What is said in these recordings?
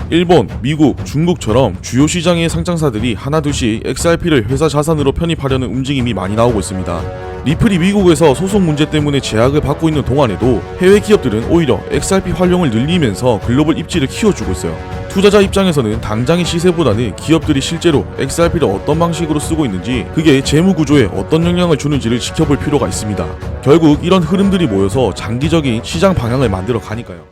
일본, 미국, 중국처럼 주요 시장의 상장사들이 하나둘씩 XRP를 회사 자산으로 편입하려는 움직임이 많이 나오고 있습니다. 리플이 미국에서 소송 문제 때문에 제약을 받고 있는 동안에도 해외 기업들은 오히려 XRP 활용을 늘리면서 글로벌 입지를 키워주고 있어요. 투자자 입장에서는 당장의 시세보다는 기업들이 실제로 XRP를 어떤 방식으로 쓰고 있는지, 그게 재무 구조에 어떤 영향을 주는지를 지켜볼 필요가 있습니다. 결국 이런 흐름들이 모여서 장기적인 시장 방향을 만들어 가니까요.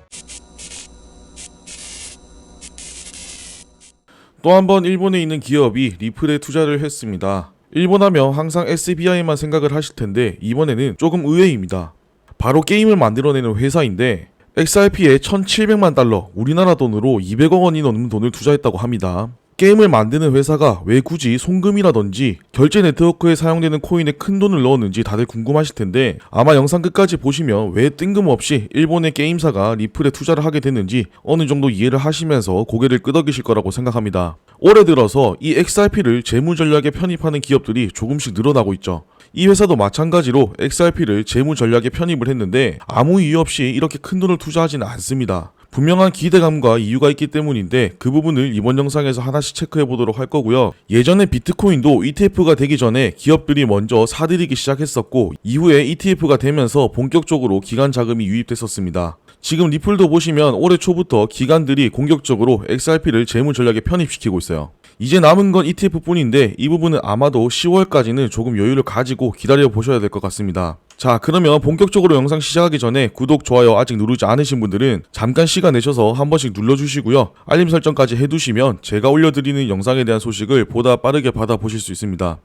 또 한 번 일본에 있는 기업이 리플에 투자를 했습니다. 일본 하면 항상 SBI만 생각을 하실 텐데 이번에는 조금 의외입니다. 바로 게임을 만들어내는 회사인데 XRP에 1,700만 달러, 우리나라 돈으로 200억 원이 넘는 돈을 투자했다고 합니다. 게임을 만드는 회사가 왜 굳이 송금이라든지 결제 네트워크에 사용되는 코인에 큰 돈을 넣었는지 다들 궁금하실 텐데, 아마 영상 끝까지 보시면 왜 뜬금없이 일본의 게임사가 리플에 투자를 하게 됐는지 어느 정도 이해를 하시면서 고개를 끄덕이실 거라고 생각합니다. 올해 들어서 이 XRP를 재무 전략에 편입하는 기업들이 조금씩 늘어나고 있죠. 이 회사도 마찬가지로 XRP를 재무 전략에 편입을 했는데 아무 이유 없이 이렇게 큰 돈을 투자하지는 않습니다. 분명한 기대감과 이유가 있기 때문인데 그 부분을 이번 영상에서 하나씩 체크해 보도록 할 거고요. 예전에 비트코인도 ETF가 되기 전에 기업들이 먼저 사들이기 시작했었고, 이후에 ETF가 되면서 본격적으로 기관 자금이 유입됐었습니다. 지금 리플도 보시면 올해 초부터 기관들이 공격적으로 XRP를 재무 전략에 편입시키고 있어요. 이제 남은 건 ETF 뿐인데 이 부분은 아마도 10월까지는 조금 여유를 가지고 기다려 보셔야 될 것 같습니다. 자, 그러면 본격적으로 영상 시작하기 전에 구독, 좋아요 아직 누르지 않으신 분들은 잠깐 시간 내셔서 한 번씩 눌러주시고요. 알림 설정까지 해두시면 제가 올려드리는 영상에 대한 소식을 보다 빠르게 받아보실 수 있습니다.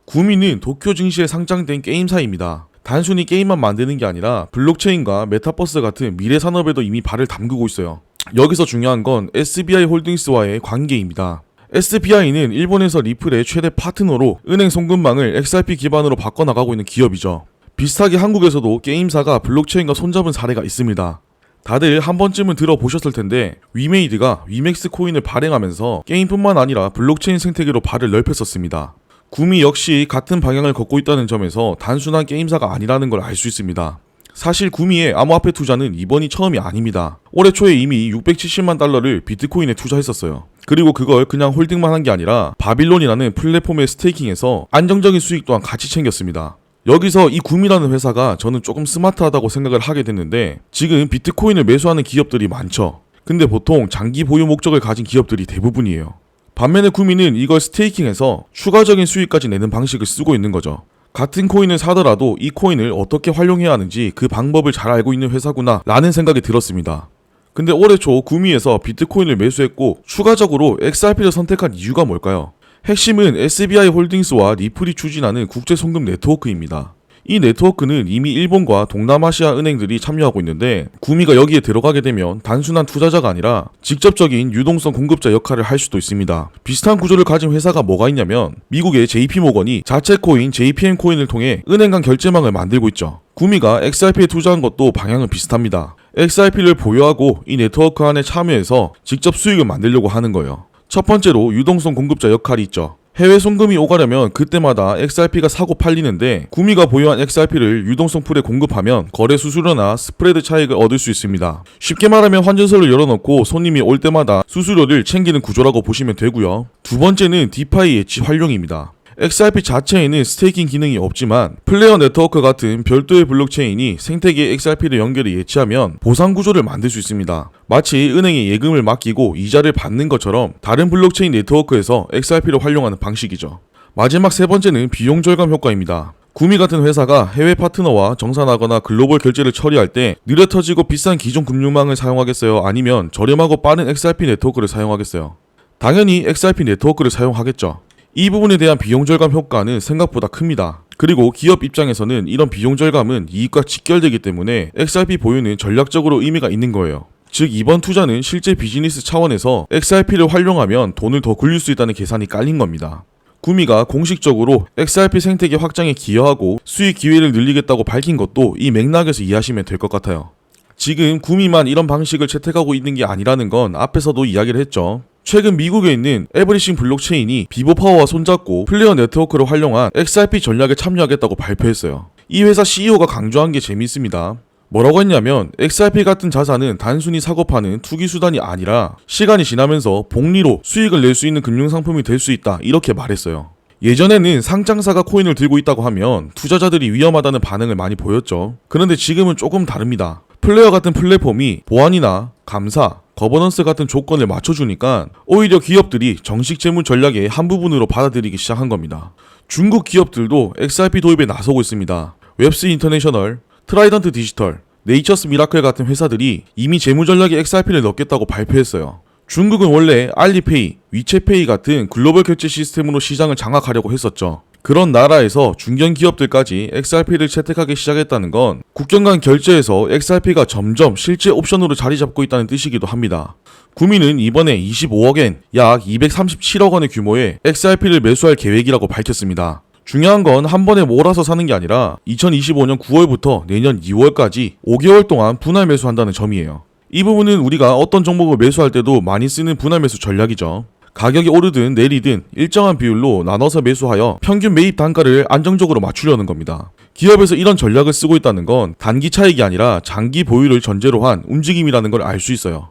구미는 도쿄 증시에 상장된 게임사입니다. 단순히 게임만 만드는 게 아니라 블록체인과 메타버스 같은 미래 산업에도 이미 발을 담그고 있어요. 여기서 중요한 건 SBI 홀딩스와의 관계입니다. SBI는 일본에서 리플의 최대 파트너로 은행 송금망을 XRP 기반으로 바꿔나가고 있는 기업이죠. 비슷하게 한국에서도 게임사가 블록체인과 손잡은 사례가 있습니다. 다들 한 번쯤은 들어보셨을 텐데 위메이드가 위맥스 코인을 발행하면서 게임뿐만 아니라 블록체인 생태계로 발을 넓혔었습니다. 구미 역시 같은 방향을 걷고 있다는 점에서 단순한 게임사가 아니라는 걸 알 수 있습니다. 사실 구미의 암호화폐 투자는 이번이 처음이 아닙니다. 올해 초에 이미 670만 달러를 비트코인에 투자했었어요. 그리고 그걸 그냥 홀딩만 한 게 아니라 바빌론이라는 플랫폼에 스테이킹해서 안정적인 수익 또한 같이 챙겼습니다. 여기서 이 구미라는 회사가 저는 조금 스마트하다고 생각을 하게 됐는데, 지금 비트코인을 매수하는 기업들이 많죠. 근데 보통 장기 보유 목적을 가진 기업들이 대부분이에요. 반면에 구미는 이걸 스테이킹해서 추가적인 수익까지 내는 방식을 쓰고 있는 거죠. 같은 코인을 사더라도 이 코인을 어떻게 활용해야 하는지 그 방법을 잘 알고 있는 회사구나 라는 생각이 들었습니다. 근데 올해 초 구미에서 비트코인을 매수했고 추가적으로 XRP를 선택한 이유가 뭘까요? 핵심은 SBI 홀딩스와 리플이 추진하는 국제 송금 네트워크입니다. 이 네트워크는 이미 일본과 동남아시아 은행들이 참여하고 있는데, 구미가 여기에 들어가게 되면 단순한 투자자가 아니라 직접적인 유동성 공급자 역할을 할 수도 있습니다. 비슷한 구조를 가진 회사가 뭐가 있냐면 미국의 JP모건이 자체 코인 JPM 코인을 통해 은행 간 결제망을 만들고 있죠. 구미가 XRP에 투자한 것도 방향은 비슷합니다. XRP를 보유하고 이 네트워크 안에 참여해서 직접 수익을 만들려고 하는 거예요. 첫 번째로 유동성 공급자 역할이 있죠. 해외 송금이 오가려면 그때마다 XRP가 사고 팔리는데, 구미가 보유한 XRP를 유동성 풀에 공급하면 거래 수수료나 스프레드 차익을 얻을 수 있습니다. 쉽게 말하면 환전소를 열어놓고 손님이 올 때마다 수수료를 챙기는 구조라고 보시면 되고요. 두 번째는 디파이 예치 활용입니다. XRP 자체에는 스테이킹 기능이 없지만 플레이어 네트워크 같은 별도의 블록체인이 생태계에 XRP를 연결해 예치하면 보상 구조를 만들 수 있습니다. 마치 은행에 예금을 맡기고 이자를 받는 것처럼 다른 블록체인 네트워크에서 XRP를 활용하는 방식이죠. 마지막 세 번째는 비용 절감 효과입니다. 구미 같은 회사가 해외 파트너와 정산하거나 글로벌 결제를 처리할 때 느려 터지고 비싼 기존 금융망을 사용하겠어요? 아니면 저렴하고 빠른 XRP 네트워크를 사용하겠어요? 당연히 XRP 네트워크를 사용하겠죠. 이 부분에 대한 비용 절감 효과는 생각보다 큽니다. 그리고 기업 입장에서는 이런 비용 절감은 이익과 직결되기 때문에 XRP 보유는 전략적으로 의미가 있는 거예요. 즉 이번 투자는 실제 비즈니스 차원에서 XRP를 활용하면 돈을 더 굴릴 수 있다는 계산이 깔린 겁니다. 구미가 공식적으로 XRP 생태계 확장에 기여하고 수익 기회를 늘리겠다고 밝힌 것도 이 맥락에서 이해하시면 될 것 같아요. 지금 구미만 이런 방식을 채택하고 있는 게 아니라는 건 앞에서도 이야기를 했죠. 최근 미국에 있는 에브리싱 블록체인이 비보파워와 손잡고 플레이어 네트워크를 활용한 XRP 전략에 참여하겠다고 발표했어요. 이 회사 CEO가 강조한 게 재미있습니다. 뭐라고 했냐면 XRP 같은 자산은 단순히 사고 파는 투기 수단이 아니라 시간이 지나면서 복리로 수익을 낼 수 있는 금융상품이 될 수 있다, 이렇게 말했어요. 예전에는 상장사가 코인을 들고 있다고 하면 투자자들이 위험하다는 반응을 많이 보였죠. 그런데 지금은 조금 다릅니다. 플레어 같은 플랫폼이 보안이나 감사, 거버넌스 같은 조건을 맞춰주니까 오히려 기업들이 정식 재무 전략의 한 부분으로 받아들이기 시작한 겁니다. 중국 기업들도 XRP 도입에 나서고 있습니다. 웹스 인터내셔널, 트라이던트 디지털, 네이처스 미라클 같은 회사들이 이미 재무 전략에 XRP를 넣겠다고 발표했어요. 중국은 원래 알리페이, 위챗페이 같은 글로벌 결제 시스템으로 시장을 장악하려고 했었죠. 그런 나라에서 중견 기업들까지 XRP를 채택하기 시작했다는 건 국경 간 결제에서 XRP가 점점 실제 옵션으로 자리 잡고 있다는 뜻이기도 합니다. 구미는 이번에 25억엔 약 237억 원의 규모의 XRP를 매수할 계획이라고 밝혔습니다. 중요한 건 한 번에 몰아서 사는 게 아니라 2025년 9월부터 내년 2월까지 5개월 동안 분할 매수한다는 점이에요. 이 부분은 우리가 어떤 종목을 매수할 때도 많이 쓰는 분할 매수 전략이죠. 가격이 오르든 내리든 일정한 비율로 나눠서 매수하여 평균 매입 단가를 안정적으로 맞추려는 겁니다. 기업에서 이런 전략을 쓰고 있다는 건 단기 차익이 아니라 장기 보유를 전제로 한 움직임이라는 걸 알 수 있어요.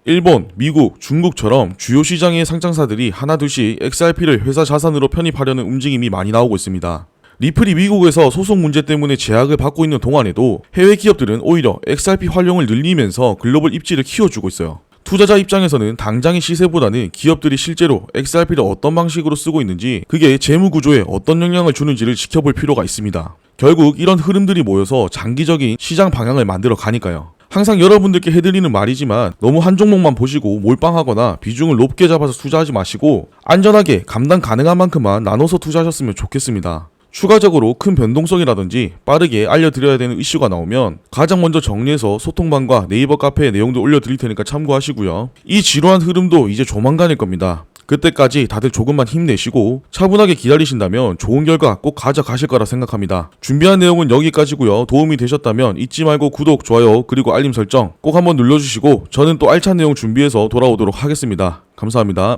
일본, 미국, 중국처럼 주요 시장의 상장사들이 하나둘씩 XRP를 회사 자산으로 편입하려는 움직임이 많이 나오고 있습니다. 리플이 미국에서 소송 문제 때문에 제약을 받고 있는 동안에도 해외 기업들은 오히려 XRP 활용을 늘리면서 글로벌 입지를 키워주고 있어요. 투자자 입장에서는 당장의 시세보다는 기업들이 실제로 XRP를 어떤 방식으로 쓰고 있는지, 그게 재무 구조에 어떤 영향을 주는지를 지켜볼 필요가 있습니다. 결국 이런 흐름들이 모여서 장기적인 시장 방향을 만들어 가니까요. 항상 여러분들께 해드리는 말이지만 너무 한 종목만 보시고 몰빵하거나 비중을 높게 잡아서 투자하지 마시고 안전하게 감당 가능한 만큼만 나눠서 투자하셨으면 좋겠습니다. 추가적으로 큰 변동성이라든지 빠르게 알려드려야 되는 이슈가 나오면 가장 먼저 정리해서 소통방과 네이버 카페에 내용도 올려드릴 테니까 참고하시고요. 이 지루한 흐름도 이제 조만간일 겁니다. 그때까지 다들 조금만 힘내시고 차분하게 기다리신다면 좋은 결과 꼭 가져가실 거라 생각합니다. 준비한 내용은 여기까지고요. 도움이 되셨다면 잊지 말고 구독, 좋아요, 그리고 알림 설정 꼭 한번 눌러주시고 저는 또 알찬 내용 준비해서 돌아오도록 하겠습니다. 감사합니다.